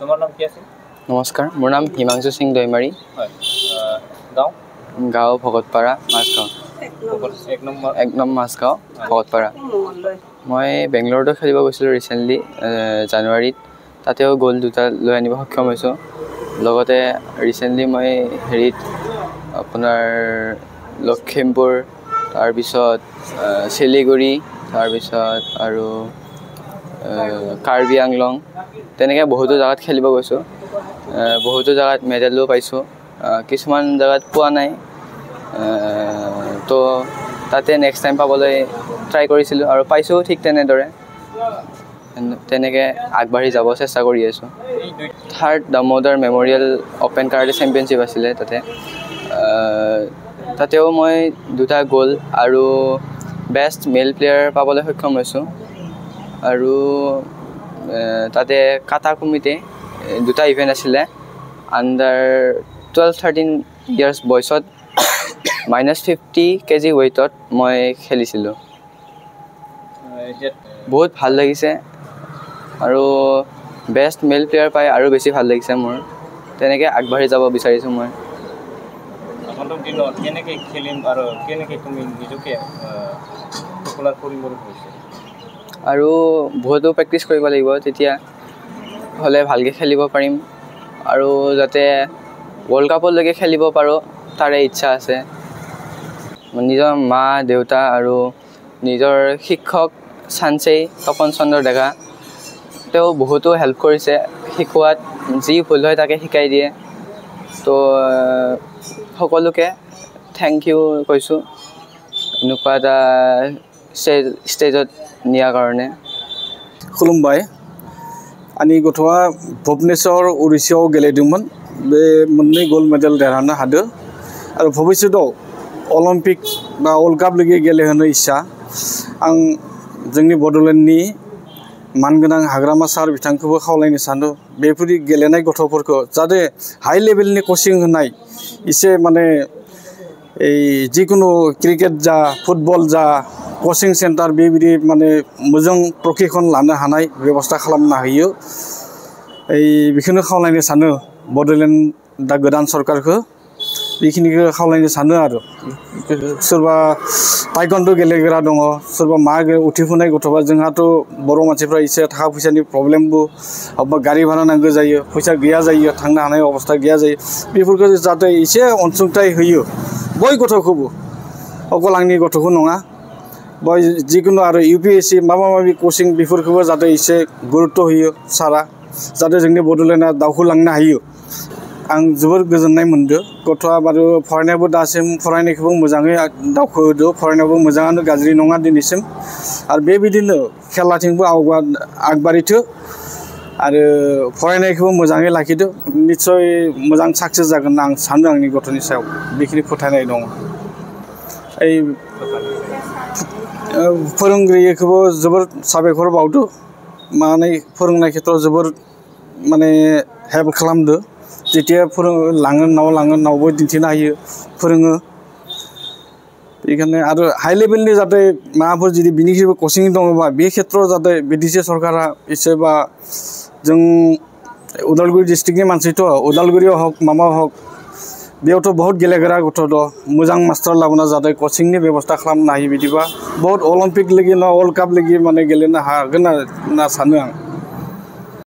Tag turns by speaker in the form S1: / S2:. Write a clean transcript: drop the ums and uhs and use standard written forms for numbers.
S1: তোমাৰ নাম কি আছিল?
S2: নমস্কাৰ, মোৰ নাম হিমাংশু সিং দৈমাৰী।
S1: হয়। গাঁও?
S2: গাঁও ভকতপাৰা, মাছগাঁও। এক নম্বৰ মাছগাঁও, ভকতপাৰা। মই বেংগলোৰতো খেলিব গৈছিলোঁ ৰিচেণ্টলি জানুৱাৰীত। তাতেও গ'ল 2টা লৈ আনিব সক্ষম হৈছোঁ। লগতে ৰিচেণ্টলি মই হেৰিত আপোনাৰ লখিমপুৰ, তাৰপিছত শিলিগুৰি, তাৰপিছত আৰু কাৰ্বি আংলং, তেনেকৈ বহুতো জেগাত খেলিব গৈছোঁ। বহুতো জেগাত মেডেলো পাইছোঁ, কিছুমান জেগাত পোৱা নাই। তো তাতে নেক্সট টাইম পাবলৈ ট্ৰাই কৰিছিলোঁ আৰু পাইছোঁ ঠিক তেনেদৰে। তেনেকৈ আগবাঢ়ি যাব চেষ্টা কৰি আছোঁ। 3rd Damodar memorial open karate championship আছিলে তাতে। তাতেও মই 2টা গ'ল আৰু বেষ্ট মেল প্লেয়াৰ পাবলৈ সক্ষম হৈছোঁ। আৰু তাতে কাটা কুমিতে 2টা ইভেণ্ট আছিলে। আণ্ডাৰ 12-13 ইয়াৰ্ছ বয়সত -50 kg ৱেইটত মই খেলিছিলোঁ। বহুত ভাল লাগিছে আৰু বেষ্ট মেল প্লেয়াৰ পাই আৰু বেছি ভাল লাগিছে মোৰ। তেনেকৈ আগবাঢ়ি যাব বিচাৰিছোঁ মই।
S1: আগন্তুক দিনত কেনেকৈ খেলিম আৰু কেনেকৈ তুমি নিজকে পপুলাৰ কৰিম বুলি ভাবিছা?
S2: আৰু বহুতো প্ৰেক্টিচ কৰিব লাগিব, তেতিয়া হ'লে ভালকৈ খেলিব পাৰিম আৰু যাতে ৱৰ্ল্ড কাপলৈকে খেলিব পাৰোঁ তাৰে ইচ্ছা আছে। নিজৰ মা দেউতা আৰু নিজৰ শিক্ষক চানচেই তপন চন্দ্ৰ ডেকা, তেওঁ বহুতো হেল্প কৰিছে শিকোৱাত, যি ভুল হয় তাকে শিকাই দিয়ে। তো সকলোকে থেংক ইউ কৈছোঁ এনেকুৱা এটা स्टेजत निया कारणे।
S3: खुलुमबाय। आंनि गथ'आ भुबनेश्वर उड़िष्याव गेलेदोंमोन। बे मोननै गल्ड मेडेल देरहानो हादों आरो भबिष्यतआव अलिम्पिक बा वर्ल्ड काप लागि गेलेहोनो इच्छा। आं जोंनि बड'लेण्डनि मानगोनां हाग्रामा सार बिथांखौबो खावलायनो सानो बेफोरनि गेलेनाय गथ'फोरखौ जाहाथे हाई लेभेलनि कचिं होनाय एसे माने जिकुनु क्रिकेट जा फुटबल जा कचिं सेन्टार बेबायदि माने मोजां प्रशिक्षण लानो हानाय बेबस्था खालामनो हायो। बेखौनो खावलायनो सानो बड'लेण्ड दा गोदान सरकारखौ, बेखिनिखौ खावलायनो सानो आरो। सोरबा टाइकन्ड' गेलेग्रा दङ, सोरबा मा उथिफुनाय गथ'बा जोंहाथ' बर' मानसिफ्रा एसे थाखा फैसानि प्रब्लेमबो, अबेबा गारि भारा नांगौ जायो, फैसा गैया जायो, थांनो हानाय अबस्था गैया जायो। बेफोरखौ जाहाथे एसे अनसुंथाइ होयो बय गथ'खौबो, अकल आंनि गथ'खौ नङा, बय जिकुनु आरो UPSC माबा माबि कचिं बेफोरखौबो जाहाथे एसे गुरुत्व होयो सारा, जाहाथे जोंनि बड'लेण्डआ दावखोलांनो हायो। आं जोबोर गोजोननाय मोनदों। गथ'आ बारु फरायनायावबो दासिम फरायनायखौबो मोजाङै दावखोहोदों, फरायनायावबो मोजाङानो, गाज्रि नङा दिनैसिम। आरो बेबायदिनो खेलाथिंबो आगबारिथो आरो फरायनायखौबो मोजाङै लाखिदो, निस्सय मोजां साक्सेस जागोन होनना आं सानो आंनि गथ'नि सायाव, बेखिनि फोथायनाय दङ। फोरोंगिरिखौबो जोबोर साबायखर बावदो, माने फोरोंनाय खेथ्रआव जोबोर माने हेल्प खालामदो। जेथिया लाङो नावबो दिन्थिनो हायो, फोरोङो। बेखायनो आरो हाई लेभेलनि जाहाथे माबाफोर जुदि बिनिख्रुइबो कचिं दङबा बे खेथ्रआव जाहाथे BTC सरकारा एसेबा जों उदालगुरि डिस्ट्रिक्टनि मानसिथ' उदालगुरियाव हक माबायाव हक बेयावथ' बहुत गेलेग्रा गथ' दं, मोजां मास्टार लाबोना जाहाथे कचिंनि बेबस्था खालामनो हायो। बिदिबा बहुत अलिम्पिक लागि ना वर्ल्ड काप लागि माने गेलेनो हागोन होनना सानो आं।